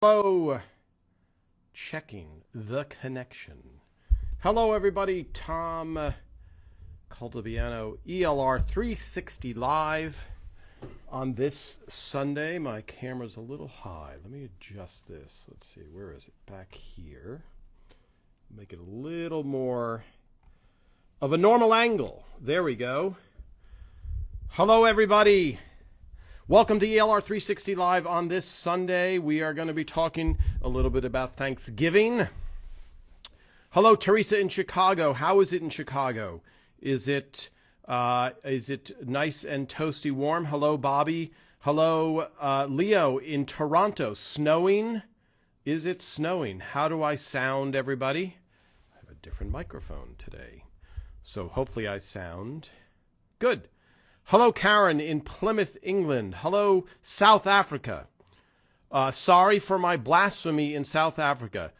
Hello, checking the connection. Hello, everybody. Tom Caldabiano, ELR 360 live on this Sunday. My camera's a little high. Let me adjust this. Let's see, where is it? Back here. Make it a little more of a normal angle. There we go. Hello, everybody. Welcome to ELR 360 Live on this Sunday. We are going to be talking a little bit about Thanksgiving. Hello, Teresa in Chicago. How is it in Chicago? Is it nice and toasty warm? Hello, Bobby. Hello, Leo in Toronto. Snowing? Is it snowing? How do I sound, everybody? I have a different microphone today, so hopefully I sound good. Hello, Karen in Plymouth, England. Hello, South Africa. Sorry for my blasphemy in South Africa.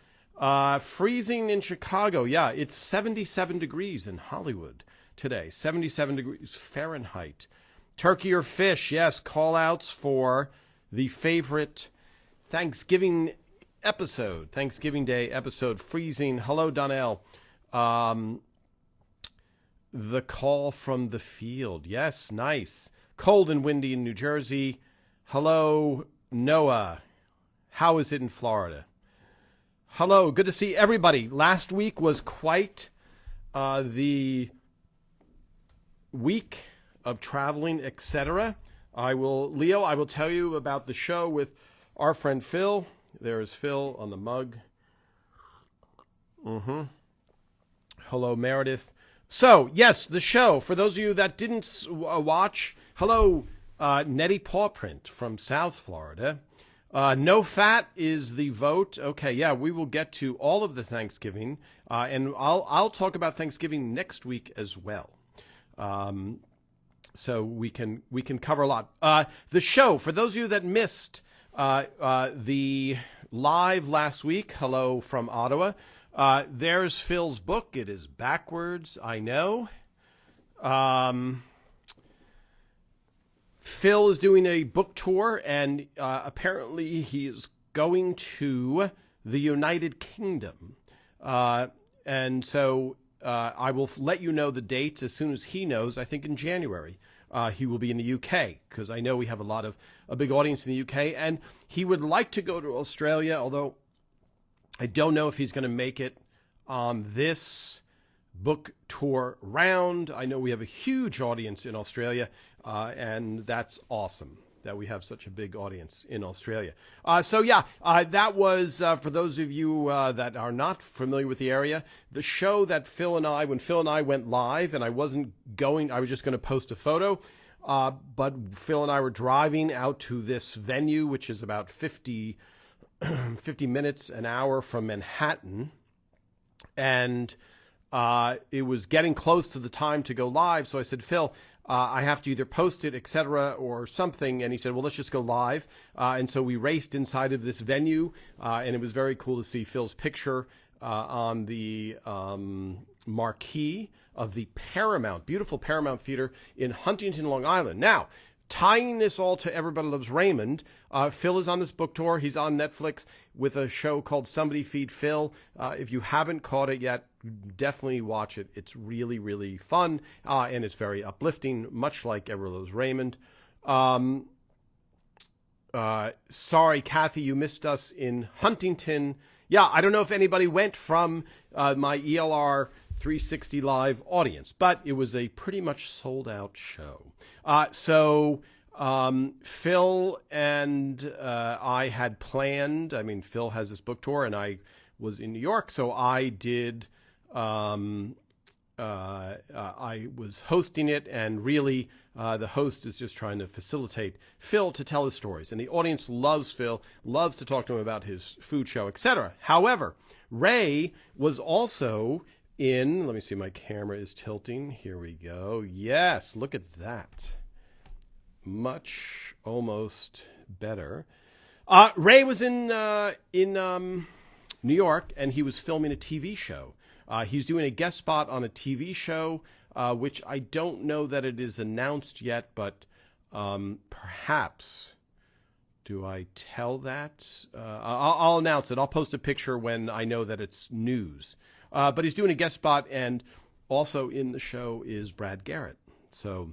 Freezing in Chicago. Yeah, it's 77 degrees in Hollywood today. 77 degrees Fahrenheit. Turkey or fish? Yes, call-outs for the favorite Thanksgiving episode. Thanksgiving Day episode. Freezing. Hello, Donnell. The call from the field. Yes, nice. Cold and windy in New Jersey. Hello, Noah. How is it in Florida? Hello, good to see everybody. Last week was quite the week of traveling, etc. Leo, I will tell you about the show with our friend Phil. There is Phil on the mug. Hello, Meredith. So, yes, the show. For those of you that didn't watch, hello, Nettie Pawprint from South Florida. No fat is the vote. Okay, yeah, we will get to all of the Thanksgiving, and I'll talk about Thanksgiving next week as well. So we can cover a lot. The show, for those of you that missed the live last week, hello from Ottawa. There's Phil's book. It is backwards, I know. Phil is doing a book tour, and apparently he is going to the United Kingdom. And so I will let you know the dates as soon as he knows. I think in January he will be in the UK, because I know we have a big audience in the UK. And he would like to go to Australia, although I don't know if he's going to make it on this book tour round. I know we have a huge audience in Australia, and that's awesome that we have such a big audience in Australia. That was, for those of you that are not familiar with the area, the show that when Phil and I went live, and I was just going to post a photo, but Phil and I were driving out to this venue, which is about 50 minutes, an hour from Manhattan, and it was getting close to the time to go live. So I said, Phil, I have to either post it, etc., or something. And he said, well, let's just go live. And so we raced inside of this venue, and it was very cool to see Phil's picture on the marquee of the beautiful Paramount Theater in Huntington, Long Island. Now, tying this all to Everybody Loves Raymond, Phil is on this book tour. He's on Netflix with a show called Somebody Feed Phil. If you haven't caught it yet, definitely watch it. It's really, really fun, and it's very uplifting, much like Everybody Loves Raymond. Sorry, Kathy, you missed us in Huntington. Yeah, I don't know if anybody went from my ELR 360 Live audience, but it was a pretty much sold out show. Phil and I had planned, Phil has this book tour and I was in New York, so I did, I was hosting it, and really the host is just trying to facilitate Phil to tell his stories. And the audience loves Phil, loves to talk to him about his food show, etc. However, Ray was also let me see, my camera is tilting. Here we go. Yes, look at that. Almost better. Ray was in New York, and he was filming a TV show. He's doing a guest spot on a TV show, which I don't know that it is announced yet, but perhaps do I tell that? I'll announce it. I'll post a picture when I know that it's news. But he's doing a guest spot, and also in the show is Brad Garrett. So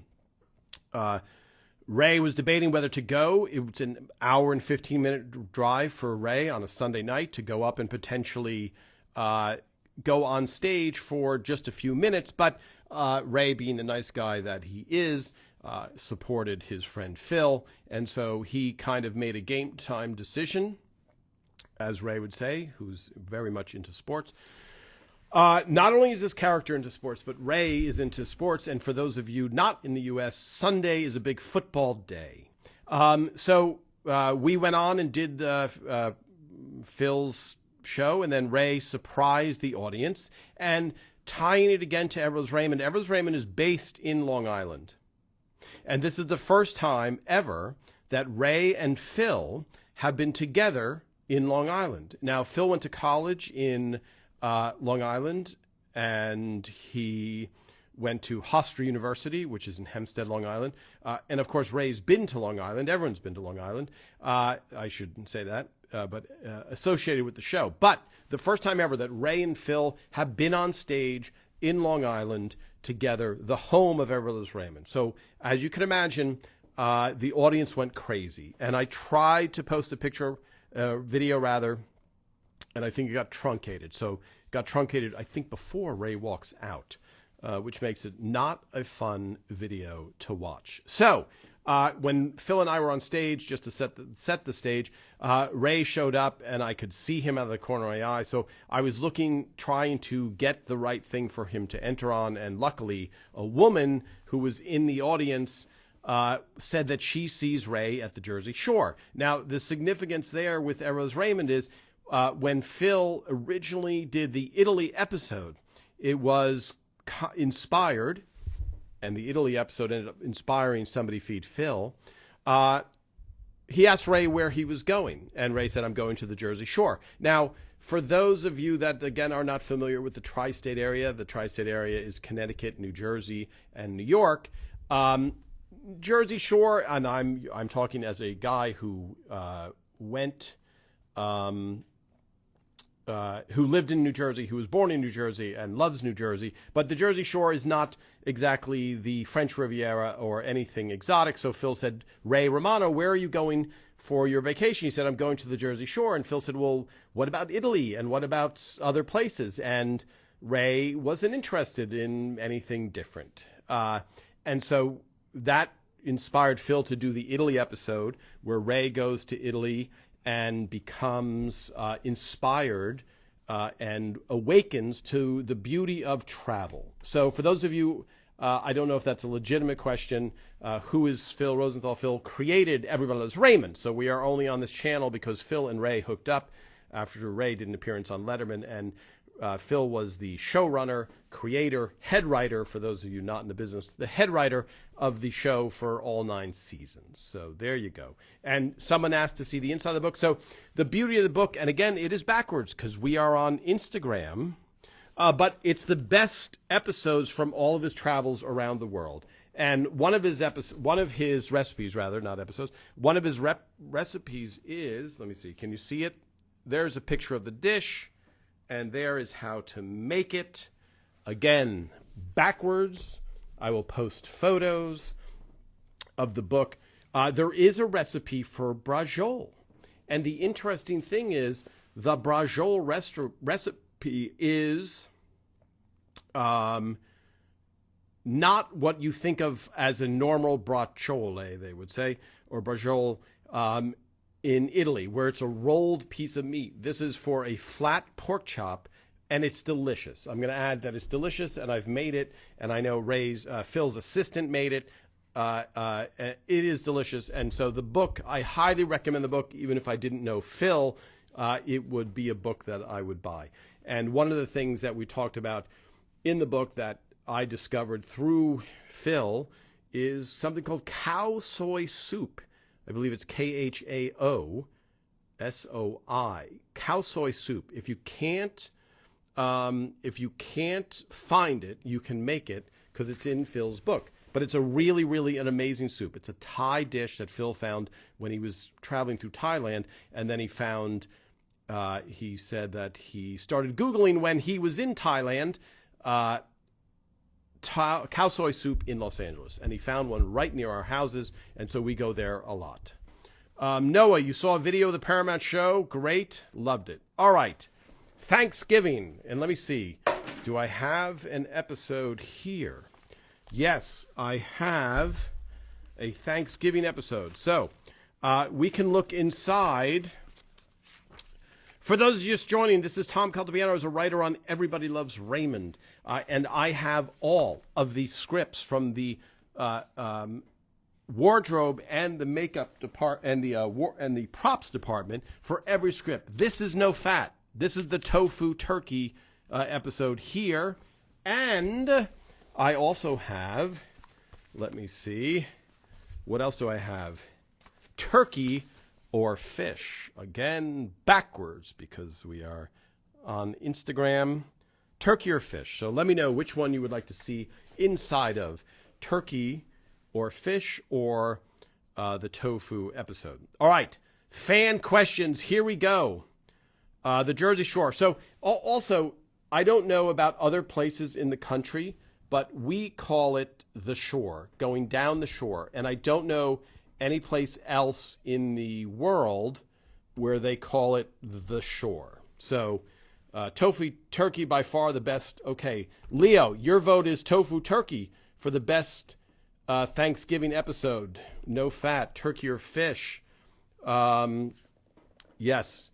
Ray was debating whether to go. It was an hour and 15-minute drive for Ray on a Sunday night to go up and potentially go on stage for just a few minutes. But Ray, being the nice guy that he is, supported his friend Phil. And so he kind of made a game time decision, as Ray would say, who's very much into sports. Not only is this character into sports, but Ray is into sports. And for those of you not in the U.S., Sunday is a big football day. So we went on and did Phil's show, and then Ray surprised the audience. And tying it again to Everett Raymond, Everett Raymond is based in Long Island. And this is the first time ever that Ray and Phil have been together in Long Island. Now, Phil went to college in Long Island, and he went to Hofstra University, which is in Hempstead, Long Island. And, of course, Ray's been to Long Island. Everyone's been to Long Island. I shouldn't say that, but associated with the show. But the first time ever that Ray and Phil have been on stage in Long Island together, the home of Everett Raymond. So, as you can imagine, the audience went crazy. And I tried to post a picture, video rather, and I think it got truncated. So it got truncated, I think, before Ray walks out, which makes it not a fun video to watch. So when Phil and I were on stage, just to set the stage, Ray showed up, and I could see him out of the corner of my eye. So I was trying to get the right thing for him to enter on. And luckily, a woman who was in the audience said that she sees Ray at the Jersey Shore. Now, the significance there with Everett Raymond is when Phil originally did the Italy episode, it was inspired, and the Italy episode ended up inspiring Somebody Feed Phil. He asked Ray where he was going, and Ray said, "I'm going to the Jersey Shore." Now, for those of you that, again, are not familiar with the tri-state area, the tri-state area is Connecticut, New Jersey, and New York. Jersey Shore, and I'm talking as a guy who who lived in New Jersey, who was born in New Jersey and loves New Jersey. But the Jersey Shore is not exactly the French Riviera or anything exotic. So Phil said, "Ray Romano, where are you going for your vacation?" He said, "I'm going to the Jersey Shore." And Phil said, "Well, what about Italy? And what about other places?" And Ray wasn't interested in anything different. And so that inspired Phil to do the Italy episode, where Ray goes to Italy and becomes inspired and awakens to the beauty of travel. So for those of you, I don't know if that's a legitimate question, who is Phil Rosenthal? Phil created Everybody Loves Raymond. So we are only on this channel because Phil and Ray hooked up after Ray did an appearance on Letterman, and Phil was the showrunner, creator, head writer, for those of you not in the business, the head writer of the show for all 9 seasons. So there you go. And someone asked to see the inside of the book. So the beauty of the book, and again, it is backwards because we are on Instagram, but it's the best episodes from all of his travels around the world. And one of his recipes, not episodes, one of his recipes is, let me see, can you see it? There's a picture of the dish. And there is how to make it. Again, backwards. I will post photos of the book. There is a recipe for brajol. And the interesting thing is the brajol recipe is not what you think of as a normal bracciole, they would say, or brajol in Italy, where it's a rolled piece of meat. This is for a flat pork chop, and it's delicious. I'm going to add that it's delicious, and I've made it, and I know Phil's assistant made it. It is delicious, and so the book, I highly recommend the book. Even if I didn't know Phil, it would be a book that I would buy. And one of the things that we talked about in the book that I discovered through Phil is something called cow soy soup. I believe it's KHAOSOI, cow soy soup. If you can't find it, you can make it because it's in Phil's book. but it's a really, really an amazing soup. It's a Thai dish that Phil found when he was traveling through Thailand, and then he found, he said that he started Googling when he was in Thailand, cow soy soup in Los Angeles, and he found one right near our houses, and so we go there a lot. Noah, you saw a video of the Paramount show? Great. Loved it. All right. Thanksgiving. And let me see. Do I have an episode here? Yes, I have a Thanksgiving episode. So we can look inside. For those just joining, this is Tom Caltabiano. I was a writer on Everybody Loves Raymond. And I have all of the scripts from the wardrobe and the makeup department and the props department for every script. This is no fat. This is the tofu turkey episode here. And I also have, let me see, what else do I have? Turkey or fish. Again, backwards because we are on Instagram. Turkey or fish. So let me know which one you would like to see inside of turkey or fish or the tofu episode. All right. Fan questions. Here we go. The Jersey Shore. So also, I don't know about other places in the country, but we call it the shore, going down the shore. And I don't know any place else in the world where they call it the shore. So tofu turkey by far the best. Okay, Leo, your vote is tofu turkey for the best Thanksgiving episode. No fat, turkey or fish. Yes.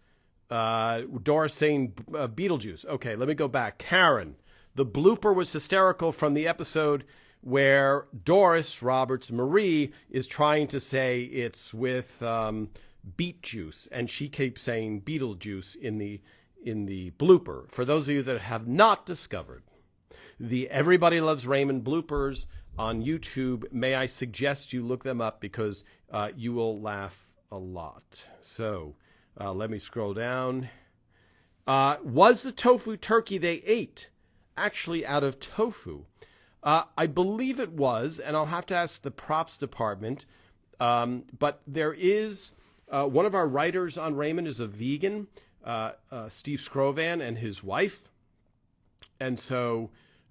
Doris saying Beetlejuice. Okay, let me go back. Karen, the blooper was hysterical from the episode where Doris Roberts Marie is trying to say it's with beet juice, and she keeps saying Beetlejuice in the blooper. For those of you that have not discovered the Everybody Loves Raymond bloopers on YouTube, may I suggest you look them up because you will laugh a lot. So let me scroll down. Was the tofu turkey they ate actually out of tofu? I believe it was, and I'll have to ask the props department. But there is one of our writers on Raymond is a vegan, Steve Scrovan and his wife. And so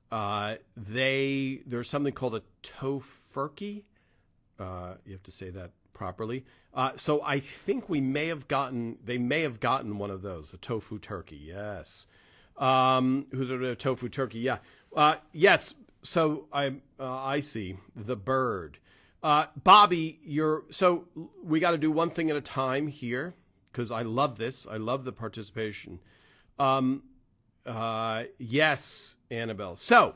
there's something called a tofurkey. You have to say that properly. So I think they may have gotten one of those, a tofu turkey. Yes. Who's a tofu turkey? Yeah. Yes. So I see the bird. Bobby, so we got to do one thing at a time here because I love this. I love the participation. Yes, Annabelle. So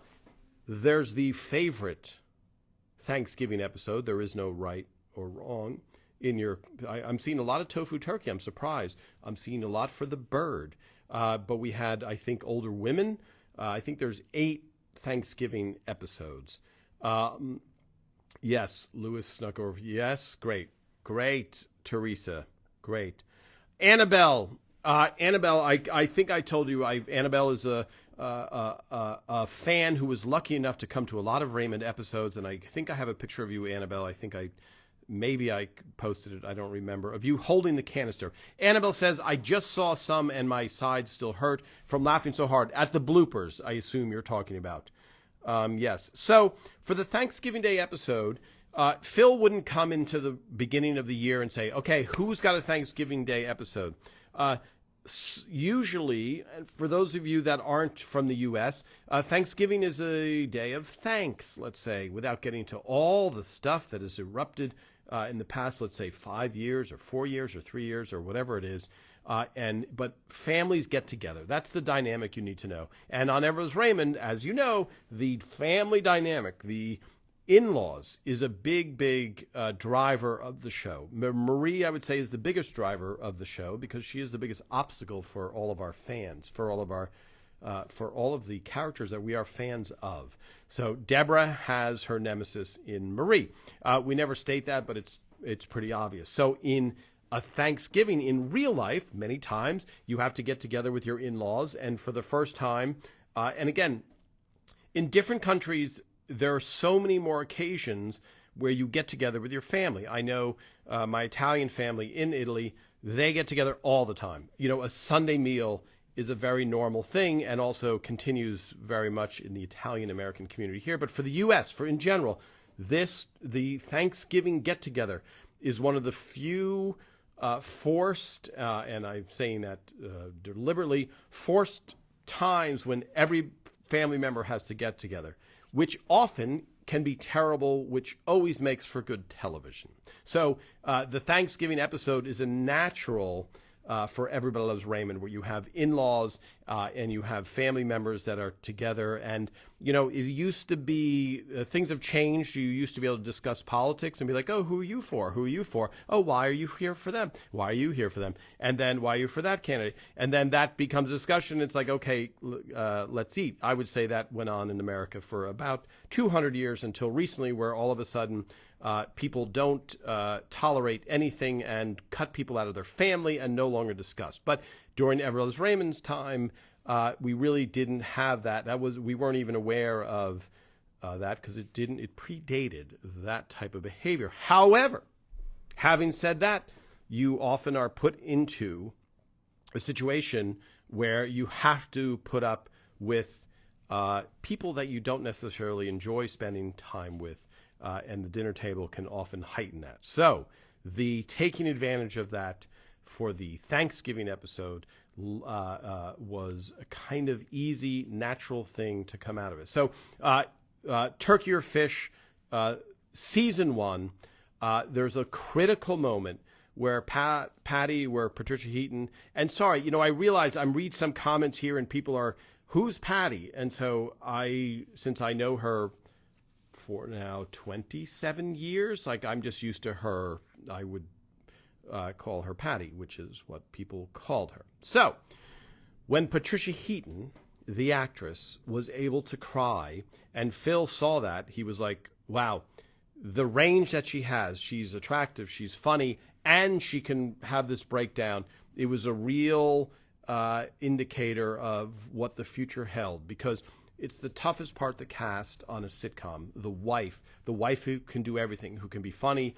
there's the favorite Thanksgiving episode. There is no right or wrong I'm seeing a lot of tofu turkey. I'm surprised. I'm seeing a lot for the bird. But we had, I think, older women. I think there's 8 Thanksgiving episodes. Yes, Lewis snuck over. Yes, great, Teresa, great. Annabelle, I think I told you. Annabelle is a fan who was lucky enough to come to a lot of Raymond episodes, and I think I have a picture of you, Annabelle. I think maybe I posted it. I don't remember, of you holding the canister. Annabelle says, I just saw some and my side still hurt from laughing so hard at the bloopers. I assume you're talking about. Yes. So for the Thanksgiving Day episode, Phil wouldn't come into the beginning of the year and say, okay, who's got a Thanksgiving Day episode? Usually, for those of you that aren't from the U.S., Thanksgiving is a day of thanks, let's say, without getting into all the stuff that has erupted in the past, let's say 5 years or 4 years or 3 years or whatever it is. But families get together. That's the dynamic you need to know. And on Everest Raymond, as you know, the family dynamic, the in-laws, is a big driver of the show. Marie, I would say, is the biggest driver of the show because she is the biggest obstacle for all of our fans, for all of the characters that we are fans of. So Deborah has her nemesis in Marie. We never state that, but it's pretty obvious. So in a Thanksgiving in real life, many times you have to get together with your in-laws, and for the first time, and again, in different countries, there are so many more occasions where you get together with your family. I know my Italian family in Italy, they get together all the time. A Sunday meal is a very normal thing and also continues very much in the Italian-American community here. But for the U.S., in general, the Thanksgiving get-together is one of the few forced, and I'm saying that deliberately, forced times when every family member has to get together, which often can be terrible, which always makes for good television. So the Thanksgiving episode is a natural for Everybody Loves Raymond, where you have in-laws and you have family members that are together. And, it used to be, things have changed. You used to be able to discuss politics and be like, oh, who are you for? Who are you for? Oh, why are you here for them? Why are you here for them? And then why are you for that candidate? And then that becomes a discussion. It's like, okay, let's eat. I would say that went on in America for about 200 years until recently, where all of a sudden people don't tolerate anything and cut people out of their family and no longer discuss. But during Everybody Loves Raymond's time, we really didn't have that. We weren't even aware of that because it predated that type of behavior. However, having said that, you often are put into a situation where you have to put up with people that you don't necessarily enjoy spending time with. And the dinner table can often heighten that. So the taking advantage of that for the Thanksgiving episode was a kind of easy, natural thing to come out of it. So Turkey or Fish, season 1, there's a critical moment where Patricia Heaton, and sorry, I realize I'm read some comments here and people are, who's Patty? And so since I know her for now 27 years, I'm just used to her, I would call her Patty, which is what people called her. So when Patricia Heaton, the actress, was able to cry and Phil saw that, he was like, wow, the range that she has, she's attractive, she's funny, and she can have this breakdown. It was a real indicator of what the future held, because it's the toughest part to cast on a sitcom. The wife who can do everything, who can be funny,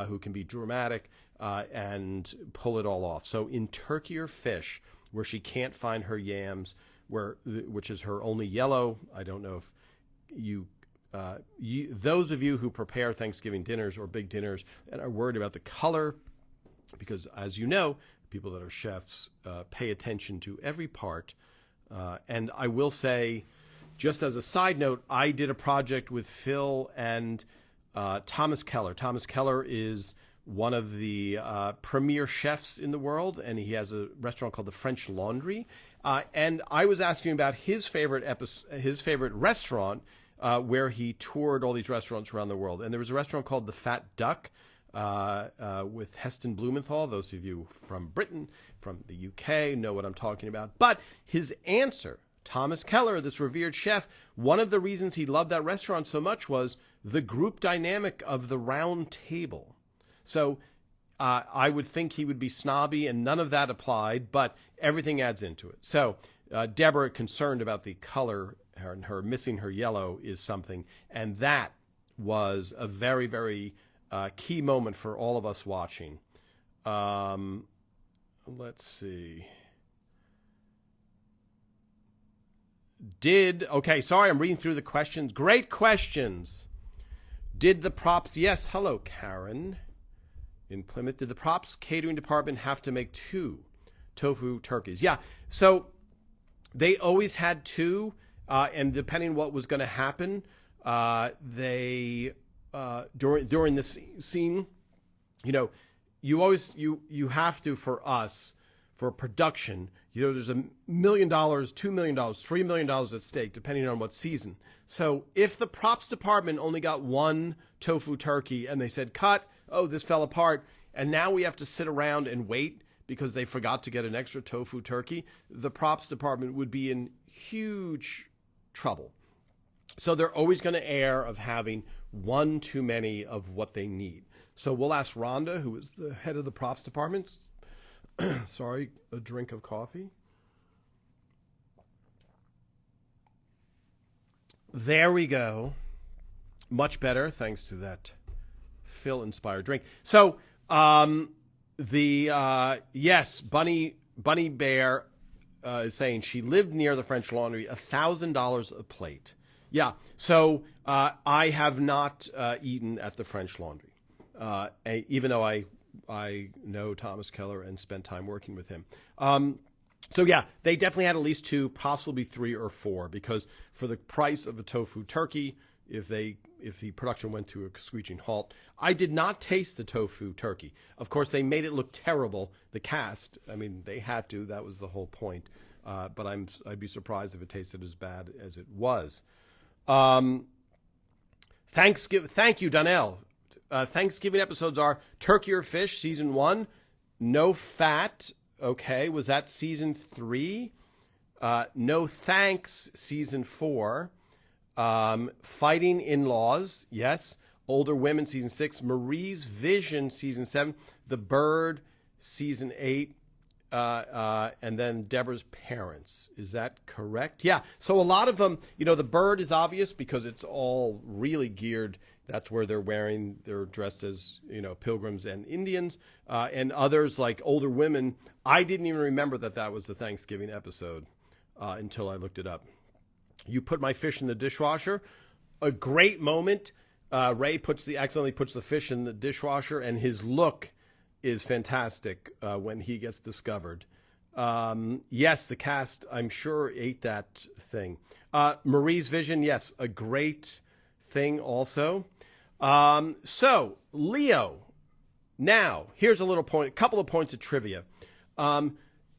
who can be dramatic, and pull it all off. So in Turkey or Fish, where she can't find her yams, which is her only yellow, I don't know if those of you who prepare Thanksgiving dinners or big dinners and are worried about the color, because as you know, people that are chefs pay attention to every part. And I will say, just as a side note, I did a project with Phil and Thomas Keller. Thomas Keller is one of the premier chefs in the world, and he has a restaurant called the French Laundry. And I was asking about his favorite restaurant, where he toured all these restaurants around the world. And there was a restaurant called the Fat Duck with Heston Blumenthal. Those of you from Britain, from the UK, know what I'm talking about. But his answer, Thomas Keller, this revered chef, one of the reasons he loved that restaurant so much was the group dynamic of the round table. So I would think he would be snobby, and none of that applied, but everything adds into it. So Deborah, concerned about the color, her missing her yellow is something, and that was a very, very key moment for all of us watching. Let's see. Okay, sorry, I'm reading through the questions. Great questions. Did the props, yes, hello, Karen in Plymouth. Did the props catering department have to make 2 tofu turkeys? Yeah, so they always had 2, and depending what was going to happen, they during this scene, you have to, for us, for production, there's $1 million, $2 million, $3 million at stake, depending on what season. So if the props department only got 1 tofu turkey and they said, cut, oh, this fell apart, and now we have to sit around and wait because they forgot to get an extra tofu turkey, the props department would be in huge trouble. So they're always going to err of having 1 too many of what they need. So we'll ask Rhonda, who is the head of the props department. Sorry, a drink of coffee. There we go. Much better, thanks to that Phil-inspired drink. So, yes, Bunny Bear is saying she lived near the French Laundry, $1,000 a plate. Yeah, so I have not eaten at the French Laundry, even though I know Thomas Keller and spent time working with him. So yeah, they definitely had at least 2, possibly 3 or 4, because for the price of a tofu turkey, if the production went to a screeching halt. I did not taste the tofu turkey. Of course, they made it look terrible. The cast, I mean, they had to. That was the whole point. But I'd be surprised if it tasted as bad as it was. Thank you, Donnell. Thanksgiving episodes are Turkey or Fish, season 1, No Fat. Okay, was that season 3? No Thanks, season 4. Fighting In-Laws, yes. Older Women, season 6. Marie's Vision, season 7. The Bird, season 8. And then Deborah's Parents. Is that correct? Yeah. So a lot of them, The Bird is obvious because it's all really geared. That's where they're dressed as, pilgrims and Indians. And others like Older Women, I didn't even remember that was the Thanksgiving episode until I looked it up. You Put My Fish in the Dishwasher. A great moment. Ray accidentally puts the fish in the dishwasher, and his look is fantastic when he gets discovered. Yes, the cast, I'm sure, ate that thing. Marie's Vision, yes, a great thing also. So, Leo. Now, here's a couple of points of trivia.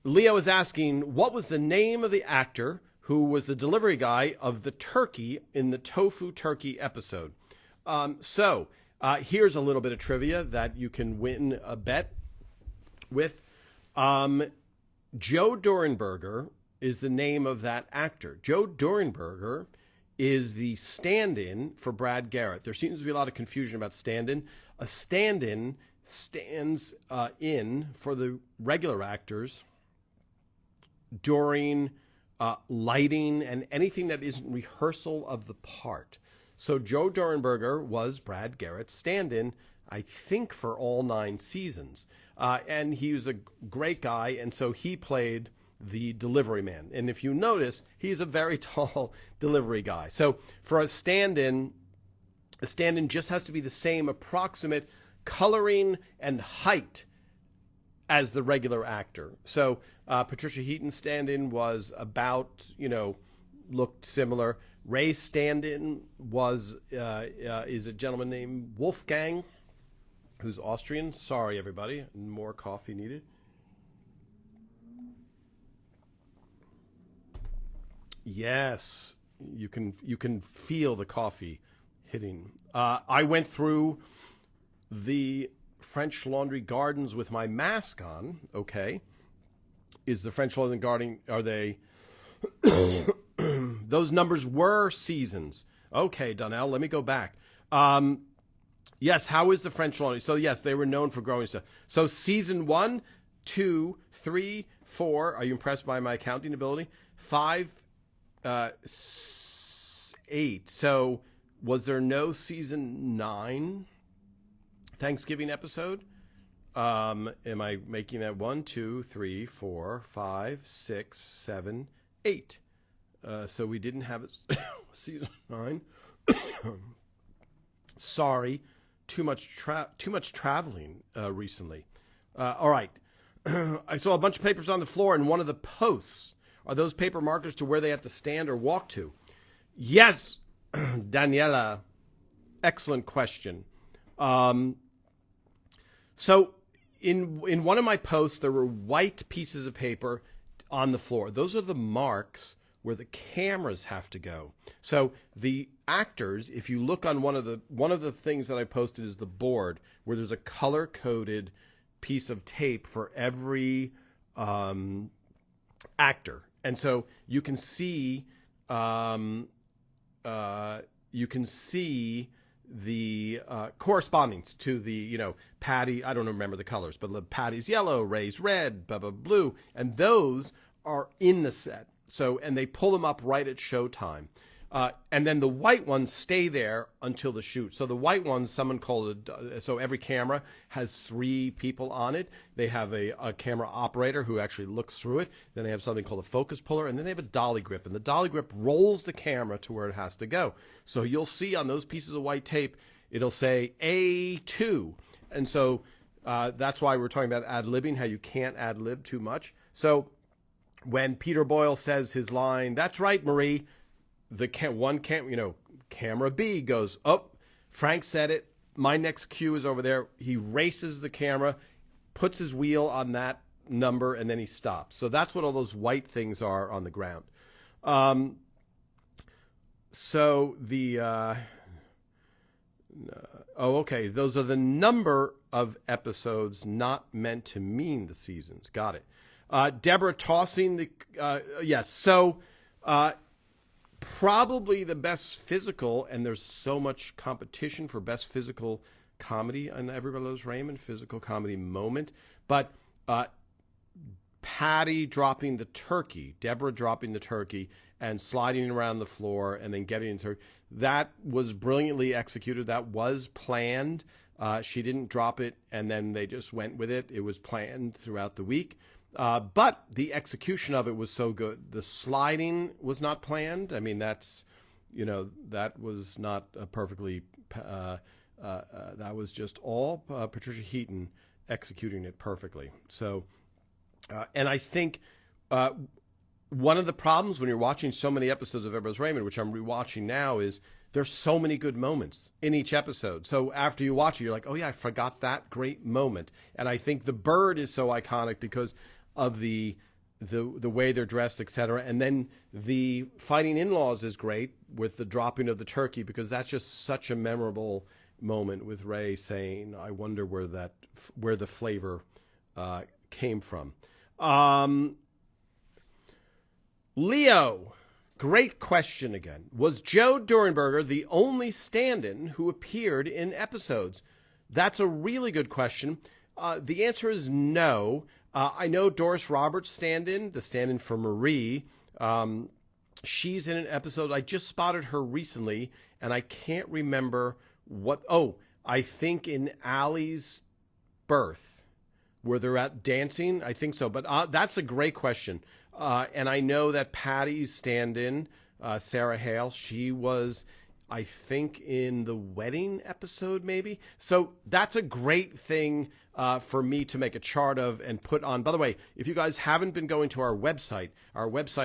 Leo is asking, what was the name of the actor who was the delivery guy of the turkey in the tofu turkey episode? So here's a little bit of trivia that you can win a bet with. Joe Durenberger is the name of that actor. Joe Durenberger is the stand-in for Brad Garrett. There seems to be a lot of confusion about stand-in. A stand-in stands in for the regular actors during lighting and anything that isn't rehearsal of the part. So Joe Durenberger was Brad Garrett's stand-in, I think, for all 9 seasons. And he was a great guy, and so he played the delivery man. And if you notice, he's a very tall delivery guy. So for a stand-in just has to be the same approximate coloring and height as the regular actor. So Patricia Heaton's stand-in was about, looked similar. Ray's stand-in is a gentleman named Wolfgang, who's Austrian. Sorry, everybody. More coffee needed. Yes, you can feel the coffee hitting. I went through the French Laundry Gardens with my mask on. Okay, is the French Laundry Garden? Are they? Those numbers were seasons. Okay, Donnell, let me go back. Yes, how is the French Laundry? So yes, they were known for growing stuff. So season 1, 2, 3, 4. Are you impressed by my counting ability? 5, 8. So was there no season 9 Thanksgiving episode? Am I making that 1, 2, 3, 4, 5, 6, 7, 8? So we didn't have it season 9. Sorry, too much traveling recently. All right. I saw a bunch of papers on the floor, and one of the posts, are those paper markers to where they have to stand or walk to? Yes, Daniela. Excellent question. So in one of my posts, there were white pieces of paper on the floor. Those are the marks where the cameras have to go. So the actors, if you look on one of the things that I posted is the board where there's a color-coded piece of tape for every actor. And so you can see the correspondence to the, Patty, I don't remember the colors, but Patty's yellow, Ray's red, Bubba blue, and those are in the set. So, and they pull them up right at showtime. And then the white ones stay there until the shoot. So the white ones, someone called it, so every camera has 3 people on it. They have a camera operator who actually looks through it. Then they have something called a focus puller, and then they have a dolly grip. And the dolly grip rolls the camera to where it has to go. So you'll see on those pieces of white tape, it'll say A2. And so that's why we're talking about ad-libbing, how you can't ad-lib too much. So when Peter Boyle says his line, "That's right, Marie," camera B goes, "Oh, Frank said it. My next cue is over there." He races the camera, puts his wheel on that number, and then he stops. So that's what all those white things are on the ground. Okay. Those are the number of episodes, not meant to mean the seasons. Got it. Deborah tossing the, yes. So, probably the best physical, and there's so much competition for best physical comedy on Everybody Loves Raymond, physical comedy moment. But Patty dropping the turkey, Deborah dropping the turkey and sliding around the floor and then getting into turkey, that was brilliantly executed. That was planned. She didn't drop it and then they just went with it. It was planned throughout the week. But the execution of it was so good. The sliding was not planned. I mean, that was not perfectly, that was just all Patricia Heaton executing it perfectly. So, and I think one of the problems when you're watching so many episodes of Everybody's Raymond, which I'm rewatching now, is there's so many good moments in each episode. So after you watch it, you're like, oh yeah, I forgot that great moment. And I think the bird is so iconic because of the way they're dressed, etc. And then the fighting in-laws is great with the dropping of the turkey because that's just such a memorable moment with Ray saying, "I wonder where the flavor came from." Leo, great question again. Was Joe Durenberger the only stand-in who appeared in episodes? That's a really good question. The answer is no. I know Doris Roberts the stand-in for Marie. She's in an episode. I just spotted her recently, and I can't remember what. Oh, I think in Allie's birth, where they're at dancing. I think so. But that's a great question. And I know that Patty's stand-in, Sarah Hale, she was, I think, in the wedding episode, maybe. So that's a great thing for me to make a chart of and put on. By the way, if you guys haven't been going to our website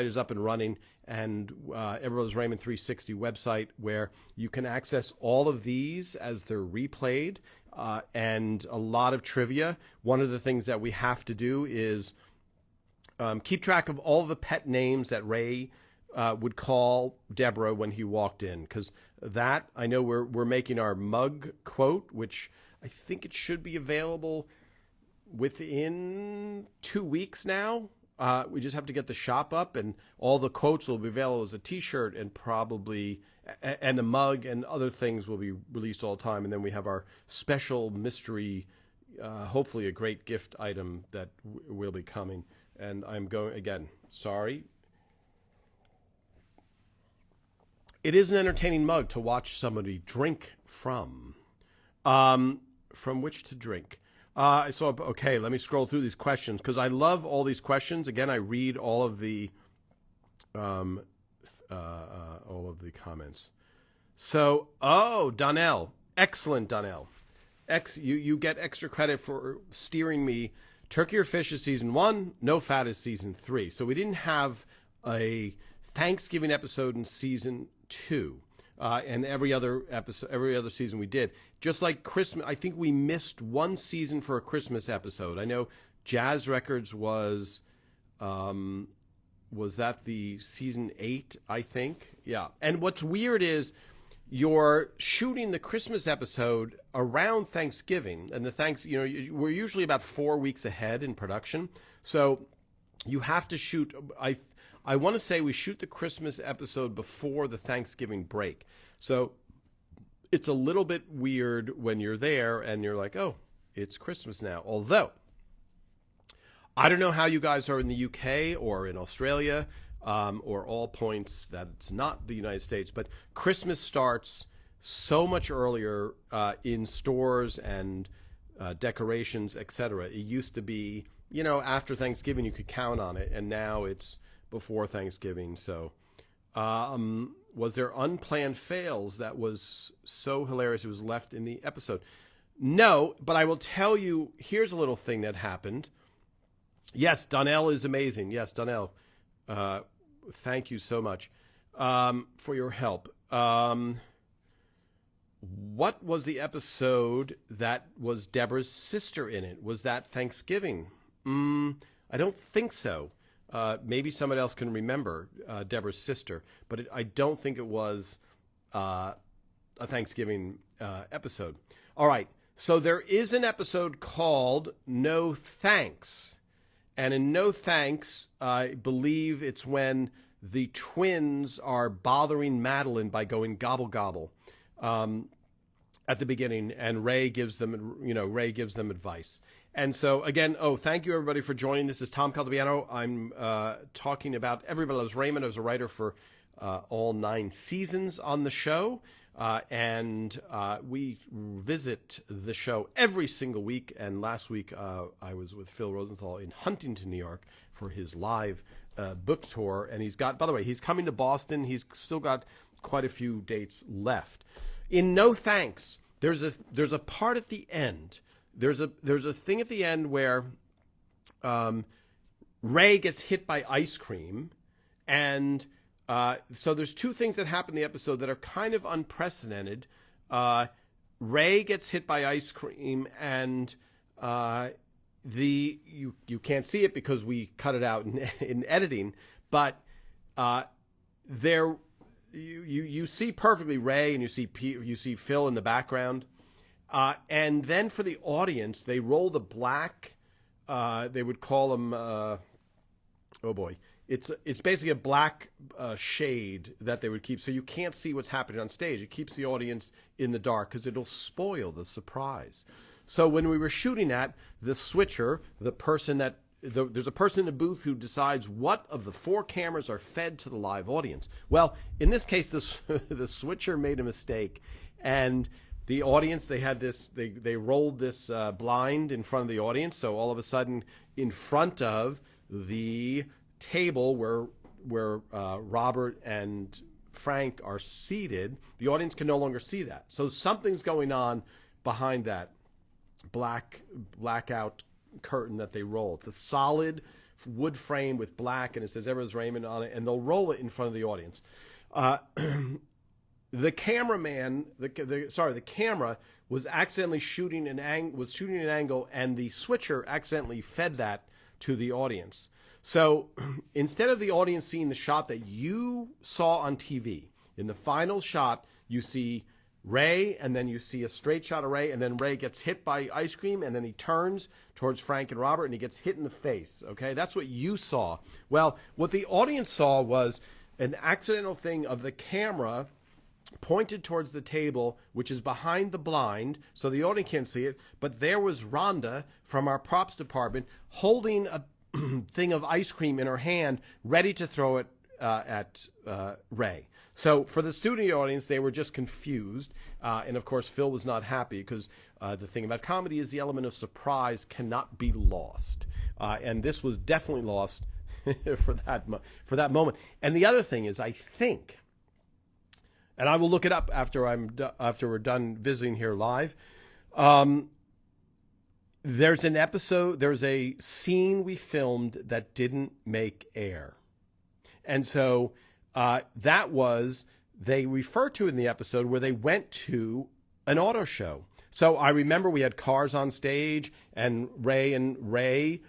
is up and running, and Everybody's Raymond 360 website, where you can access all of these as they're replayed and a lot of trivia. One of the things that we have to do is keep track of all the pet names that Ray would call Deborah when he walked in, because that, I know we're making our mug quote, which I think it should be available within 2 weeks now. We just have to get the shop up, and all the quotes will be available as a T-shirt and probably and a mug, and other things will be released all the time. And then we have our special mystery, hopefully a great gift item that will be coming. And I'm going again. Sorry. It is an entertaining mug to watch somebody drink from. From which to drink. Okay, let me scroll through these questions because I love all these questions. Again, I read all of the comments. So, Donnell, excellent, Donnell. You get extra credit for steering me. Turkey or Fish is season 1. No Fat is season 3. So we didn't have a Thanksgiving episode in season 2. And every other season we did. Just like Christmas, I think we missed one season for a Christmas episode. I know Jazz Records was that the season 8, I think? Yeah. And what's weird is you're shooting the Christmas episode around Thanksgiving, and we're usually about 4 weeks ahead in production. So you have to shoot, I want to say we shoot the Christmas episode before the Thanksgiving break. So it's a little bit weird when you're there and you're like, oh, it's Christmas now. Although, I don't know how you guys are in the UK or in Australia. or all points that it's not the United States. But Christmas starts so much earlier in stores and decorations, etc. It used to be, after Thanksgiving you could count on it, and now it's before Thanksgiving. So was there unplanned fails that was so hilarious it was left in the episode? No, but I will tell you, here's a little thing that happened. Yes, Donnell is amazing. Yes, Donnell, thank you so much for your help. What was the episode that was Deborah's sister in it? Was that Thanksgiving? I don't think so. Maybe someone else can remember Deborah's sister, but I don't think it was a Thanksgiving episode. All right, so there is an episode called No Thanks. And in No Thanks, I believe it's when the twins are bothering Madeline by going gobble gobble at the beginning, and Ray gives them advice. And so again, thank you everybody for joining. This is Tom Caldabiano. I'm talking about Everybody Loves Raymond. I was a writer for all 9 seasons on the show. And we visit the show every single week. And last week I was with Phil Rosenthal in Huntington, New York for his live book tour. And he's coming to Boston. He's still got quite a few dates left. In No Thanks, there's a part at the end. There's a thing at the end where Ray gets hit by ice cream, and so there's 2 things that happen in the episode that are kind of unprecedented. Ray gets hit by ice cream, and you can't see it because we cut it out in editing, but you see perfectly Ray, and you see Phil in the background, and then for the audience they roll the black. They would call them. Oh boy. It's basically a black shade that they would keep, so you can't see what's happening on stage. It keeps the audience in the dark because it'll spoil the surprise. So when we were shooting that, the switcher, there's a person in the booth who decides what of the 4 cameras are fed to the live audience. Well, in this case, the switcher made a mistake, and the audience, they rolled this blind in front of the audience, so all of a sudden in front of the table where Robert and Frank are seated, the audience can no longer see that. So something's going on behind that blackout curtain that they roll. It's a solid wood frame with black, and it says Everett's Raymond on it, and they'll roll it in front of the audience. The cameraman, the camera was accidentally shooting an angle, and the switcher accidentally fed that to the audience. So instead of the audience seeing the shot that you saw on TV, in the final shot, you see Ray, and then you see a straight shot of Ray, and then Ray gets hit by ice cream, and then he turns towards Frank and Robert, and he gets hit in the face, okay? That's what you saw. Well, what the audience saw was an accidental thing of the camera pointed towards the table, which is behind the blind, so the audience can't see it, but there was Rhonda from our props department holding a thing of ice cream in her hand, ready to throw it at Ray. So for the studio audience, they were just confused. And of course, Phil was not happy because the thing about comedy is the element of surprise cannot be lost. And this was definitely lost for that moment. And the other thing is, I think, and I will look it up after we're done visiting here live, there's a scene we filmed that didn't make air. And so they refer to in the episode where they went to an auto show. So I remember we had cars on stage, and Ray,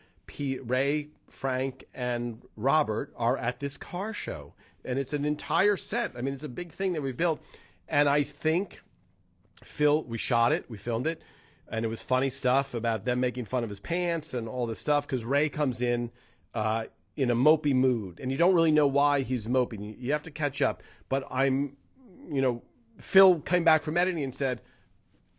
Frank, and Robert are at this car show. And it's an entire set. I mean, it's a big thing that we've built. And I think we shot it, we filmed it, and it was funny stuff about them making fun of his pants and all this stuff, because Ray comes in a mopey mood, and you don't really know why he's moping. You have to catch up. But Phil came back from editing and said,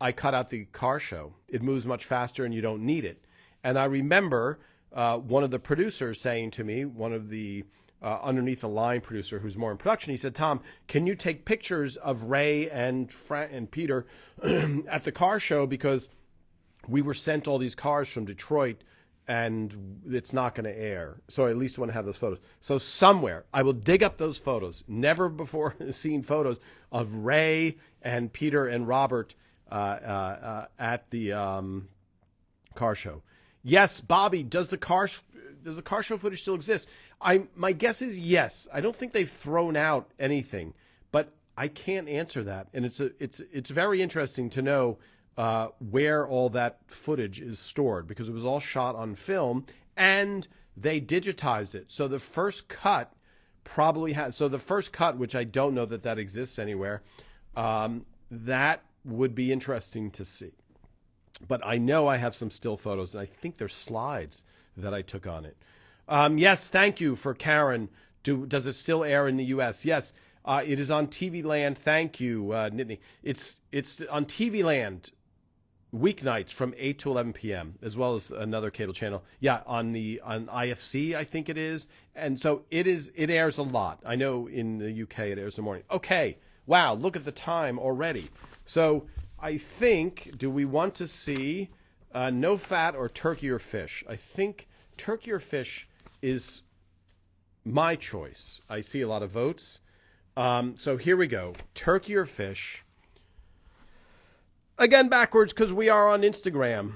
I cut out the car show. It moves much faster and you don't need it. And I remember one of the producers saying to me, one of the underneath the line producer who's more in production, he said, Tom, can you take pictures of Ray and Peter at the car show, because we were sent all these cars from Detroit and it's not going to air. So I at least want to have those photos. So somewhere I will dig up those photos, never before seen photos of Ray and Peter and Robert at the car show. Yes, Bobby, does the car show footage still exist? My guess is yes. I don't think they've thrown out anything, but I can't answer that. And it's very interesting to know where all that footage is stored, because it was all shot on film and they digitized it. So the first cut probably has. So the first cut, which I don't know that exists anywhere, that would be interesting to see. But I know I have some still photos, and I think there's slides that I took on it. Yes, thank you for Karen. Does it still air in the U.S.? Yes, it is on TV Land. Thank you, Nittany. It's on TV Land weeknights from 8 to 11 p.m., as well as another cable channel. Yeah, on IFC, I think it is. And so it airs a lot. I know in the UK it airs in the morning. Okay, wow, look at the time already. So I think, do we want to see no fat or turkey or fish? I think turkey or fish is my choice. I see a lot of votes. So here we go. Turkey or fish. Again, backwards, because we are on Instagram.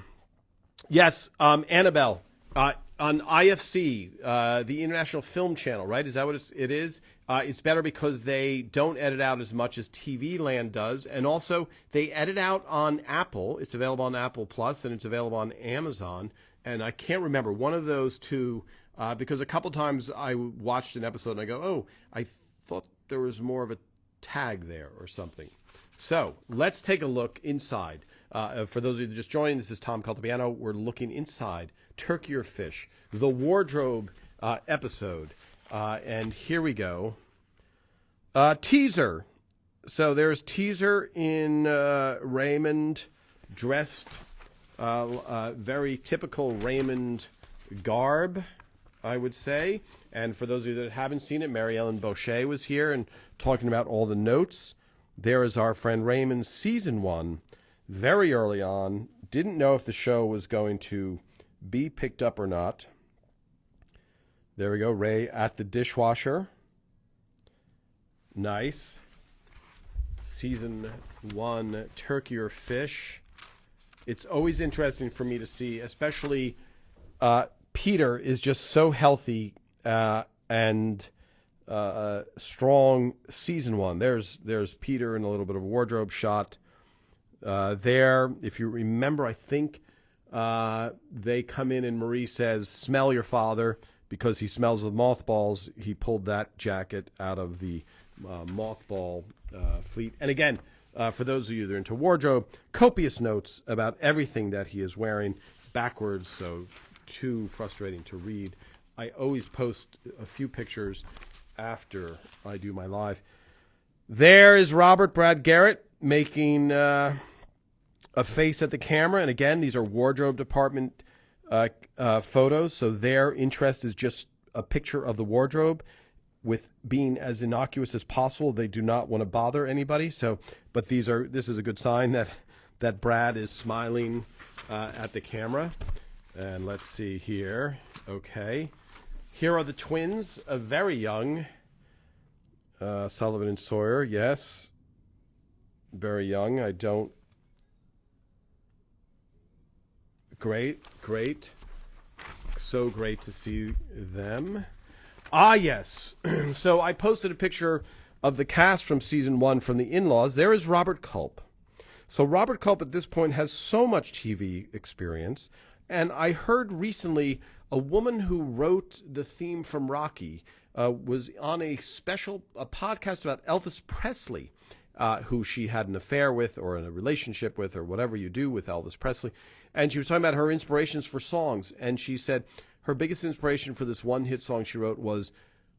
Yes, Annabelle, on IFC, the International Film Channel, right? Is that what it is? It's better because they don't edit out as much as TV Land does. And also, they edit out on Apple. It's available on Apple Plus, and it's available on Amazon. And I can't remember one of those two, because a couple times I watched an episode and I go, oh, I thought there was more of a tag there or something. So let's take a look inside. For those of you that just joined, this is Tom Caltabiano. We're looking inside Turkey or Fish, the wardrobe episode. And here we go. Teaser. So there's teaser in Raymond, dressed very typical Raymond garb, I would say. And for those of you that haven't seen it, Mary Ellen Boucher was here and talking about all the notes. There is our friend Raymond, season 1, very early on. Didn't know if the show was going to be picked up or not. There we go, Ray at the dishwasher. Nice. Season 1, turkey or fish. It's always interesting for me to see, especially Peter is just so healthy and strong. Season 1. There's Peter in a little bit of a wardrobe shot there. If you remember, I think they come in and Marie says, "Smell your father," because he smells of mothballs. He pulled that jacket out of the mothball fleet. And again, for those of you that are into wardrobe, copious notes about everything that he is wearing, backwards, so too frustrating to read. I always post a few pictures after I do my live. There is Robert Brad Garrett making a face at the camera. And again, these are wardrobe department photos. So their interest is just a picture of the wardrobe, with being as innocuous as possible. They do not want to bother anybody. So, but this is a good sign that Brad is smiling at the camera. And let's see here. Okay. Here are the twins, very young. Sullivan and Sawyer, yes. Very young. Great. So great to see them. Ah, yes. So I posted a picture of the cast from season 1 from the In-Laws. There is Robert Culp. So Robert Culp at this point has so much TV experience. And I heard recently a woman who wrote the theme from Rocky was on a podcast about Elvis Presley, who she had an affair with or in a relationship with or whatever you do with Elvis Presley. And she was talking about her inspirations for songs. And she said her biggest inspiration for this one hit song she wrote was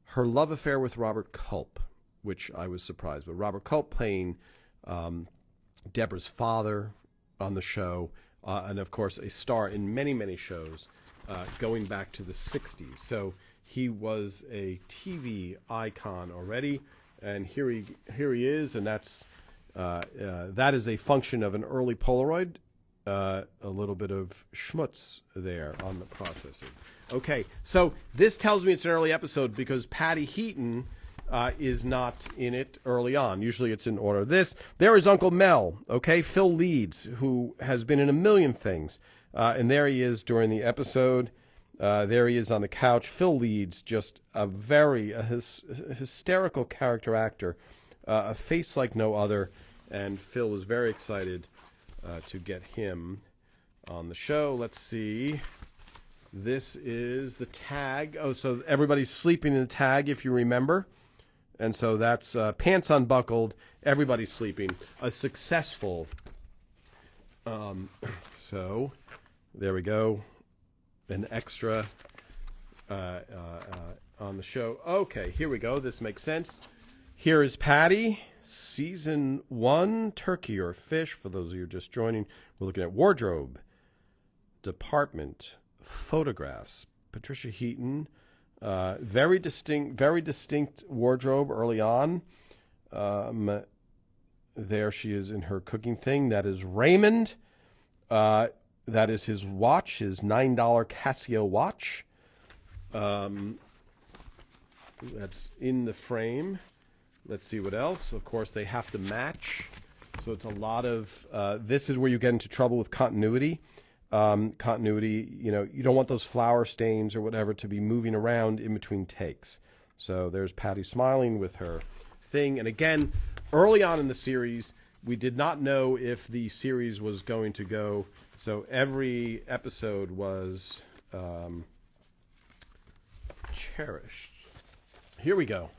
her love affair with Robert Culp, which I was surprised. But Robert Culp playing Deborah's father on the show, and of course a star in many, many shows going back to the 60s. So he was a TV icon already, and here he is, and that is a function of an early Polaroid. A little bit of schmutz there on the processing. Okay, so this tells me it's an early episode because Patty Heaton is not in it early on. Usually it's in order. There is Uncle Mel, okay? Phil Leeds, who has been in a million things. And there he is during the episode. There he is on the couch. Phil Leeds, just a hysterical character actor, a face like no other. And Phil was very excited to get him on the show. Let's see. This is the tag. Oh, so everybody's sleeping in the tag, if you remember. And so that's pants unbuckled, everybody's sleeping. A successful. So there we go. An extra on the show. Okay, here we go. This makes sense. Here is Patty, season 1, turkey or fish. For those of you just joining, we're looking at wardrobe, department, photographs. Patricia Heaton, very distinct wardrobe early on. There she is in her cooking thing. That is Raymond. That is his watch, his $9 Casio watch. That's in the frame. Let's see what else. Of course, they have to match. So it's a lot of, this is where you get into trouble with continuity. Continuity, you don't want those flower stains or whatever to be moving around in between takes. So there's Patty smiling with her thing. And again, early on in the series, we did not know if the series was going to go. So every episode was cherished. Here we go.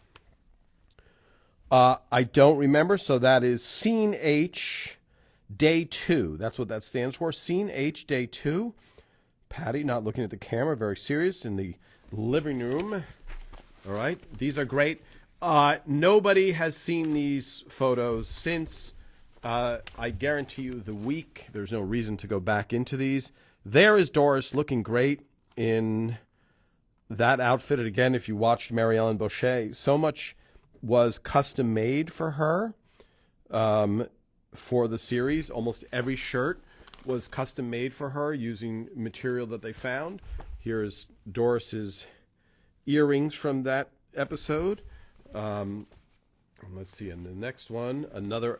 I don't remember. So that is Scene H, Day 2. That's what that stands for. Scene H, Day 2. Patty not looking at the camera, very serious in the living room. All right. These are great. Nobody has seen these photos since, I guarantee you, the week. There's no reason to go back into these. There is Doris looking great in that outfit. And again, if you watched Mary Ellen Boucher, so much was custom made for her for the series. Almost every shirt was custom made for her using material that they found. Here is Doris's earrings from that episode. Let's see, in the next one, another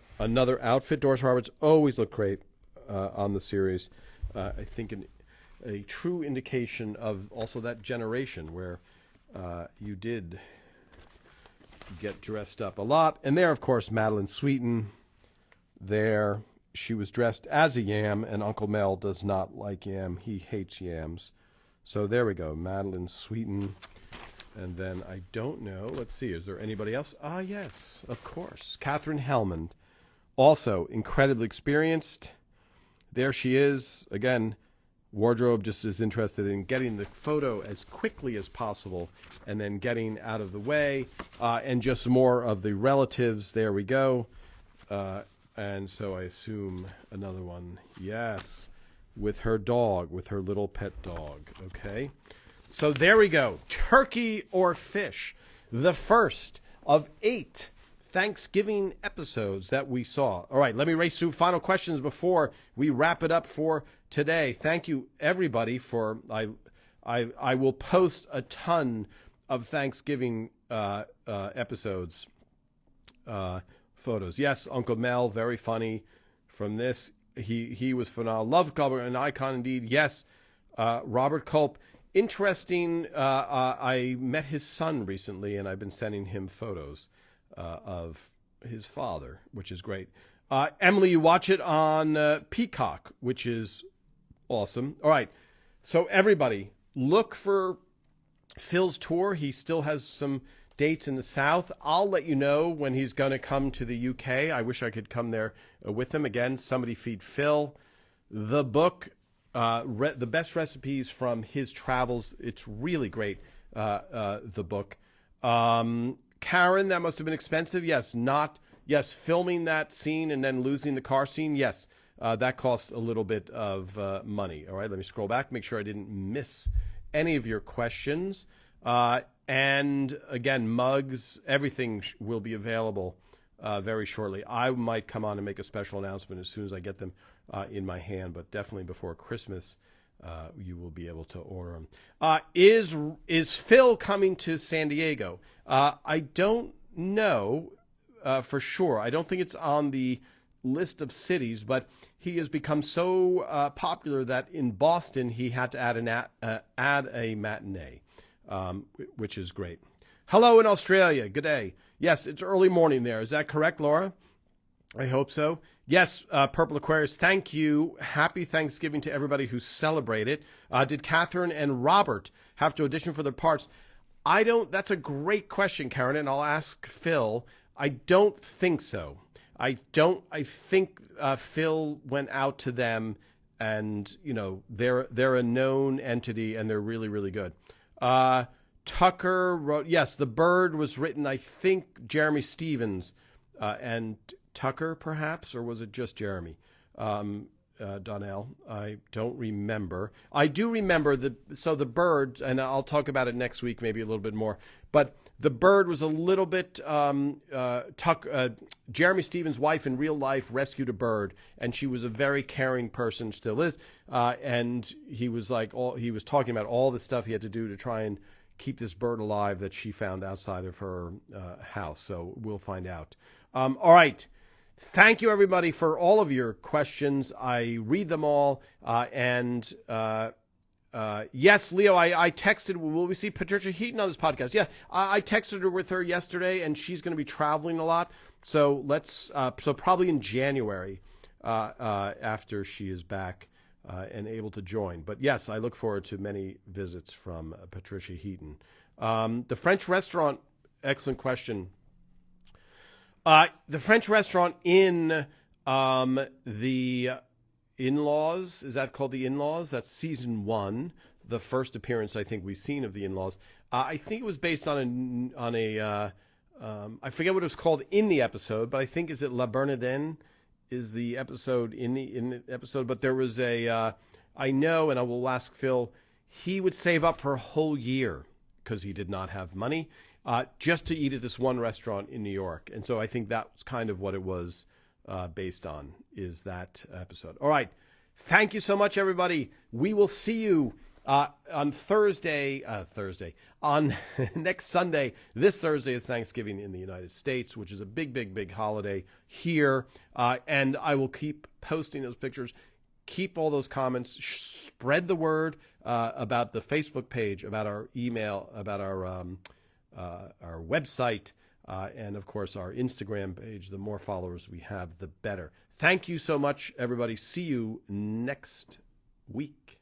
outfit. Doris Roberts always looked great on the series. I think a true indication of also that generation where you did get dressed up a lot. And there, of course, Madeline Sweeten. There, she was dressed as a yam, and Uncle Mel does not like yam. He hates yams. So there we go, Madeline Sweeten. And then I don't know. Let's see. Is there anybody else? Yes, of course. Catherine Hellman, also incredibly experienced. There she is. Again, wardrobe just is interested in getting the photo as quickly as possible and then getting out of the way. And just more of the relatives. There we go. And so I assume another one. Yes. With her dog, with her little pet dog. Okay. So there we go. Turkey or fish. The first of 8 Thanksgiving episodes that we saw. All right, let me race through final questions before we wrap it up for today. Thank you, everybody, for I will post a ton of Thanksgiving episodes, photos. Yes, Uncle Mel, very funny from this. He was phenomenal. Love Culp, an icon indeed. Yes, Robert Culp. Interesting. I met his son recently, and I've been sending him photos of his father, which is great. Emily, you watch it on Peacock, which is awesome. All right. So everybody, look for Phil's tour. He still has some dates in the South. I'll let you know when he's going to come to the UK. I wish I could come there with him. Again, somebody feed Phil. The book, the best recipes from his travels. It's really great, the book. Karen, that must have been expensive. Yes, filming that scene and then losing the car scene. Yes, that costs a little bit of money. All right, let me scroll back, make sure I didn't miss any of your questions. And again, mugs, everything will be available very shortly. I might come on and make a special announcement as soon as I get them in my hand, but definitely before Christmas, you will be able to order them. Is Phil coming to San Diego? I don't know for sure. I don't think it's on the list of cities, but he has become so popular that in Boston he had to add a matinee, which is great. Hello in Australia. Good day. Yes, it's early morning there. Is that correct, Laura? I hope so. Yes, Purple Aquarius, thank you. Happy Thanksgiving to everybody who celebrated. Did Catherine and Robert have to audition for their parts? That's a great question, Karen, and I'll ask Phil. I don't think so. I think Phil went out to them, and they're a known entity, and they're really, really good. Tucker wrote, yes, The Bird was written, I think, Jeremy Stevens and Tucker, perhaps, or was it just Jeremy? Donnell, I don't remember. I do remember The Bird, and I'll talk about it next week, maybe a little bit more, but The Bird was a little bit, Jeremy Stevens' wife in real life rescued a bird, and she was a very caring person, still is, and he was talking about all the stuff he had to do to try and keep this bird alive that she found outside of her house. So we'll find out. All right. Thank you, everybody, for all of your questions. I read them all. Yes, Leo, I texted, will we see Patricia Heaton on this podcast? Yeah, I texted her with her yesterday, and she's going to be traveling a lot. So so probably in January after she is back and able to join. But yes, I look forward to many visits from Patricia Heaton. The French restaurant, excellent question. The French restaurant in the In-Laws, is that called the In-Laws? That's season 1, the first appearance I think we've seen of the In-Laws. I think it was based on a I forget what it was called in the episode, but I think is it La Bernardine is the episode in the episode. But there was I know, and I will ask Phil, he would save up for a whole year because he did not have money just to eat at this one restaurant in New York. And so I think that's kind of what it was based on, is that episode. All right. Thank you so much, everybody. We will see you on Thursday, on next Sunday. This Thursday is Thanksgiving in the United States, which is a big, big, big holiday here. And I will keep posting those pictures. Keep all those comments. Spread the word about the Facebook page, about our email, about our website, and, of course, our Instagram page. The more followers we have, the better. Thank you so much, everybody. See you next week.